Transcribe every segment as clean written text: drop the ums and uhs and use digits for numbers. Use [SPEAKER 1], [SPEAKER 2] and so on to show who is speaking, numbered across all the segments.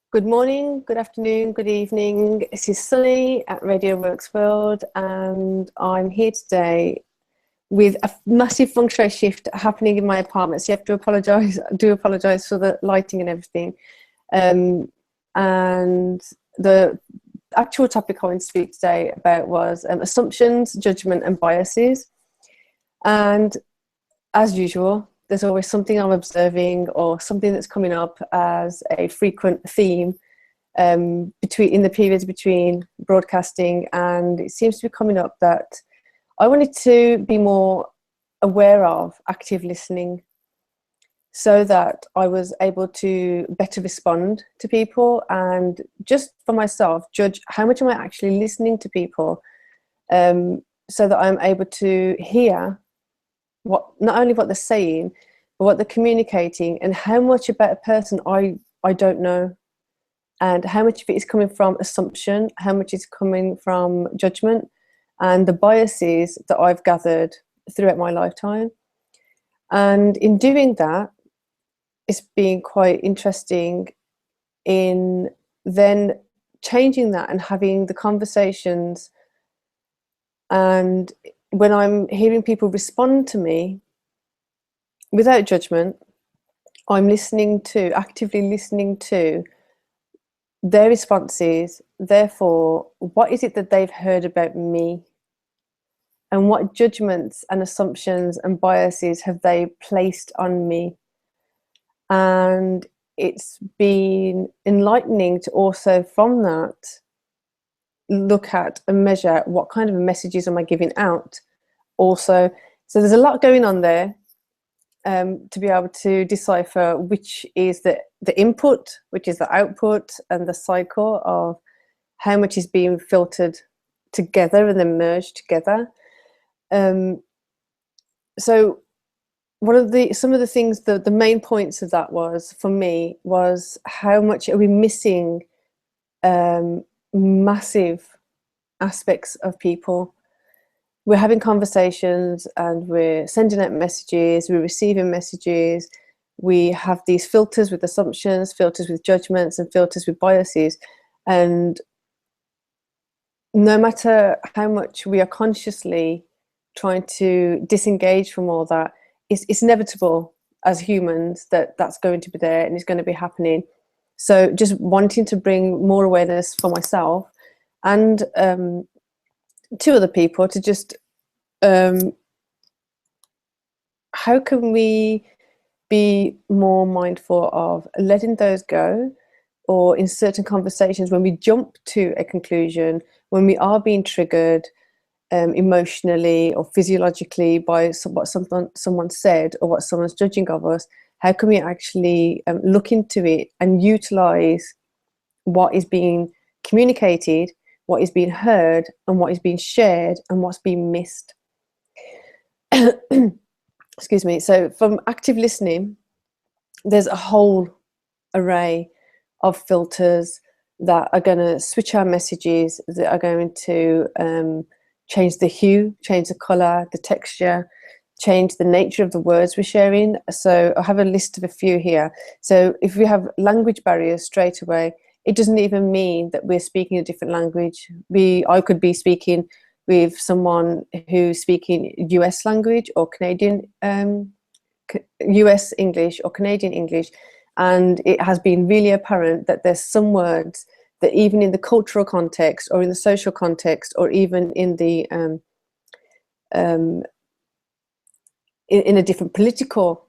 [SPEAKER 1] Good morning, good afternoon, good evening. This is Sunny at Radio Works World, and I'm here today with a massive feng shui shift happening in my apartment. So you have to apologise. I do apologise for the lighting and everything. And the actual topic I want to speak today about was assumptions, judgment, and biases. And as usual, there's always something I'm observing or something that's coming up as a frequent theme between in the periods between broadcasting, and it seems to be coming up that I wanted to be more aware of active listening so that I was able to better respond to people and just for myself judge how much am I actually listening to people, so that I'm able to hear what not only what they're saying but what they're communicating, and how much about a person I don't know, and how much of it is coming from assumption, how much is coming from judgment, and the biases that I've gathered throughout my lifetime. And in doing that, it's been quite interesting in then changing that and having the conversations. And when I'm hearing people respond to me without judgment, I'm actively listening to their responses. Therefore, what is it that they've heard about me? And what judgments and assumptions and biases have they placed on me? And it's been enlightening to also, from that, look at and measure what kind of messages am I giving out also. So there's a lot going on there, to be able to decipher which is the input, which is the output, and the cycle of how much is being filtered together and then merged together. So some of the things, the main points of that was for me was how much are we missing massive aspects of people. We're having conversations and we're sending out messages, we're receiving messages, we have these filters with assumptions, filters with judgments, and filters with biases. And no matter how much we are consciously trying to disengage from all that, it's inevitable as humans that that's going to be there and it's going to be happening. So just wanting to bring more awareness for myself and to other people to just how can we be more mindful of letting those go, or in certain conversations when we jump to a conclusion, when we are being triggered emotionally or physiologically by what someone said or what someone's judging of us, how can we actually look into it and utilize what is being communicated, what is being heard, and what is being shared, and what's being missed. Excuse me. So from active listening, there's a whole array of filters that are going to switch our messages, that are going to change the hue, change the color, the texture, change the nature of the words we're sharing. So I have a list of a few here. So if we have language barriers straight away, it doesn't even mean that we're speaking a different language. I could be speaking with someone who's speaking US language or Canadian US English or Canadian English, and it has been really apparent that there's some words that even in the cultural context or in the social context or even in the in a different political,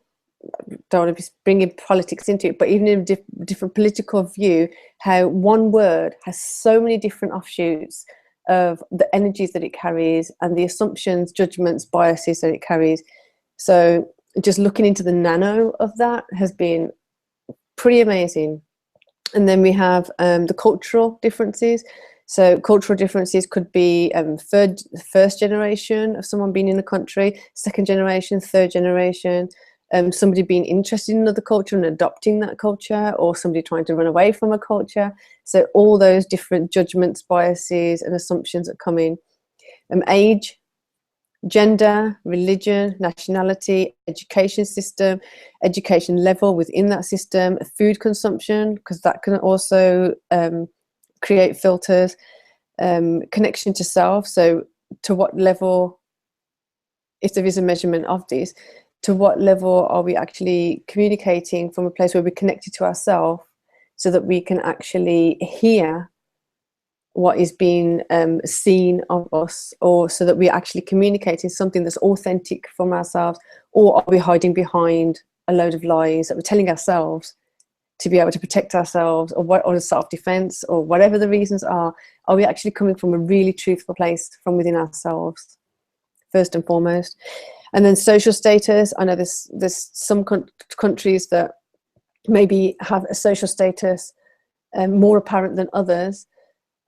[SPEAKER 1] don't want to be bringing politics into it, but even in a different political view, how one word has so many different offshoots of the energies that it carries and the assumptions, judgments, biases that it carries. So just looking into the nano of that has been pretty amazing. And then we have the cultural differences. So cultural differences could be first generation of someone being in the country, second generation, third generation, somebody being interested in another culture and adopting that culture, or somebody trying to run away from a culture. So all those different judgments, biases, and assumptions that come in. Age, gender, religion, nationality, education system, education level within that system, food consumption, because that can also create filters, connection to self. So to what level, if there is a measurement of this, to what level are we actually communicating from a place where we're connected to ourselves, so that we can actually hear what is being seen of us, or so that we're actually communicating something that's authentic from ourselves, or are we hiding behind a load of lies that we're telling ourselves to be able to protect ourselves, or self-defense, or whatever the reasons are we actually coming from a really truthful place from within ourselves, first and foremost? And then social status. I know there's some countries that maybe have a social status more apparent than others,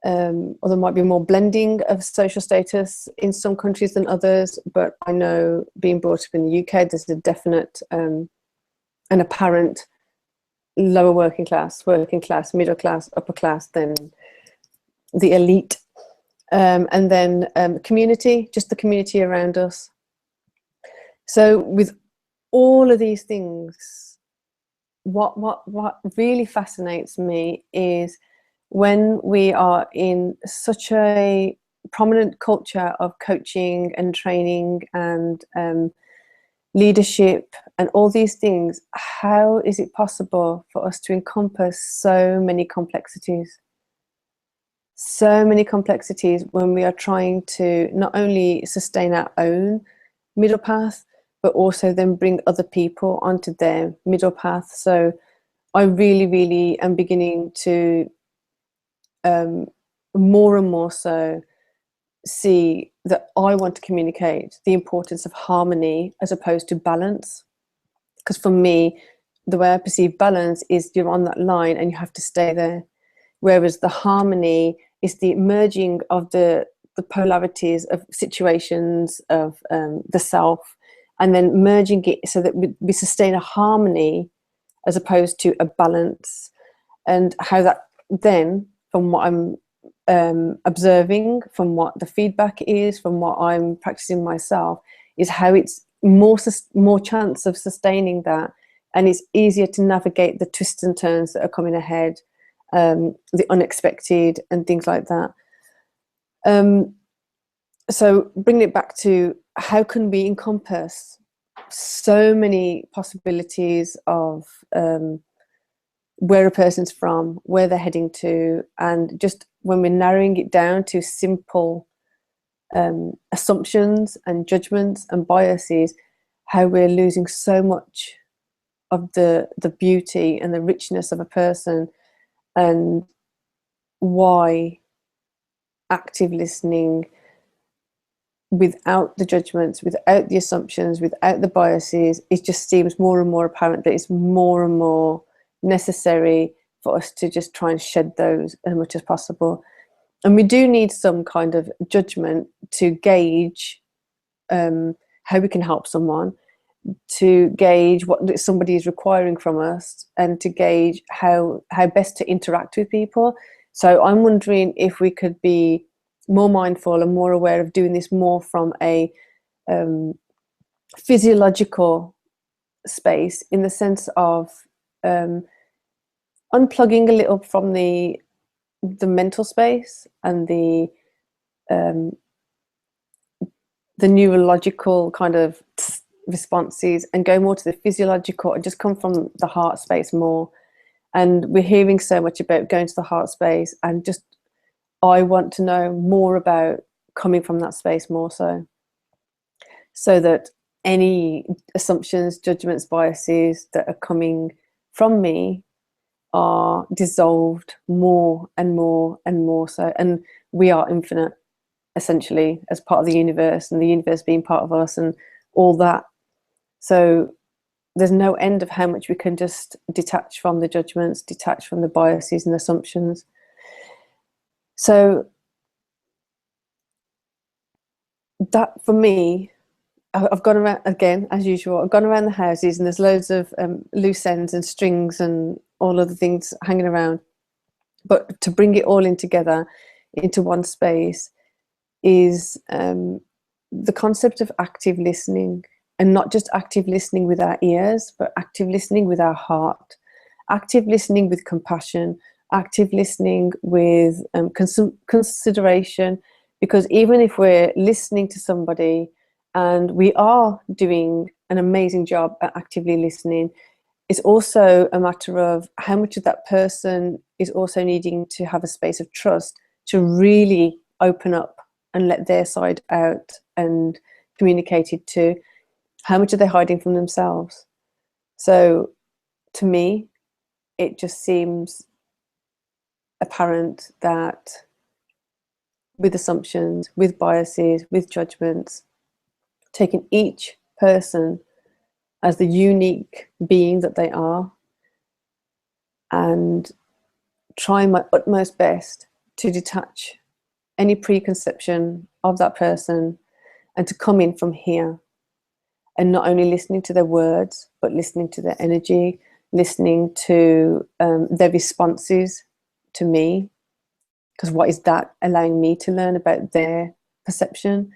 [SPEAKER 1] or there might be more blending of social status in some countries than others. But I know, being brought up in the UK, there's a definite an apparent lower working class, middle class, upper class than the elite. And then community, just the community around us. So with all of these things, what really fascinates me is when we are in such a prominent culture of coaching and training and leadership and all these things, how is it possible for us to encompass so many complexities? So many complexities when we are trying to not only sustain our own middle path, but also then bring other people onto their middle path. So I really, really am beginning to more and more so see that I want to communicate the importance of harmony as opposed to balance. Because for me, the way I perceive balance is you're on that line and you have to stay there. Whereas the harmony is the merging of the polarities of situations of the self, and then merging it so that we sustain a harmony as opposed to a balance. And how that then, from what I'm observing, from what the feedback is, from what I'm practicing myself, is how it's more chance of sustaining that, and it's easier to navigate the twists and turns that are coming ahead, the unexpected and things like that. So bringing it back to how can we encompass so many possibilities of where a person's from, where they're heading to, and just when we're narrowing it down to simple assumptions and judgments and biases, how we're losing so much of the beauty and the richness of a person, and why active listening, without the judgments, without the assumptions, without the biases, it just seems more and more apparent that it's more and more necessary for us to just try and shed those as much as possible. And we do need some kind of judgment to gauge how we can help someone, to gauge what somebody is requiring from us, and to gauge how best to interact with people. So I'm wondering if we could be more mindful and more aware of doing this more from a physiological space, in the sense of unplugging a little from the mental space and the neurological kind of responses, and go more to the physiological and just come from the heart space more. And we're hearing so much about going to the heart space, and just I want to know more about coming from that space more so that any assumptions, judgments, biases that are coming from me are dissolved more and more and more so. And we are infinite, essentially, as part of the universe, and the universe being part of us and all that. So there's no end of how much we can just detach from the judgments, detach from the biases and assumptions. So that, for me, I've gone around, again, as usual, I've gone around the houses, and there's loads of loose ends and strings and all other things hanging around. But to bring it all in together into one space is the concept of active listening, and not just active listening with our ears, but active listening with our heart, active listening with compassion, active listening with consideration. Because even if we're listening to somebody and we are doing an amazing job at actively listening, it's also a matter of how much of that person is also needing to have a space of trust to really open up and let their side out and communicate it to. How much are they hiding from themselves? So to me, it just seems apparent that with assumptions, with biases, with judgments, taking each person as the unique being that they are and trying my utmost best to detach any preconception of that person and to come in from here, and not only listening to their words, but listening to their energy, listening to their responses to me, because what is that allowing me to learn about their perception?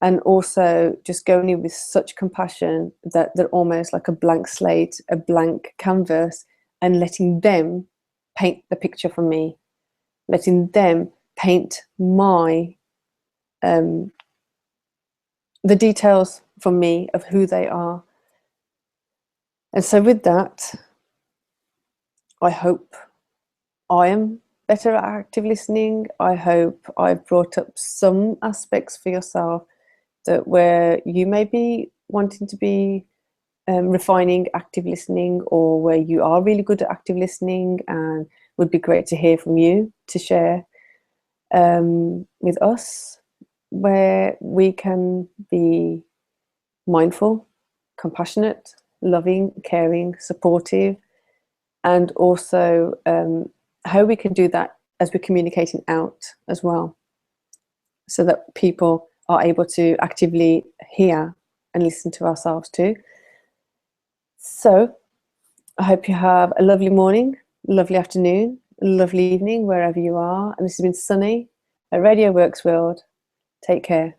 [SPEAKER 1] And also just going in with such compassion that they're almost like a blank slate, a blank canvas, and letting them paint the picture for me, letting them paint my the details for me of who they are. And so with that, I hope I am better at active listening. I hope I've brought up some aspects for yourself that where you may be wanting to be refining active listening, or where you are really good at active listening, and would be great to hear from you to share with us, where we can be mindful, compassionate, loving, caring, supportive, and also how we can do that as we're communicating out as well, so that people are able to actively hear and listen to ourselves too. So I hope you have a lovely morning, lovely afternoon, lovely evening, wherever you are. And this has been Sunny at Radio Works World. Take care.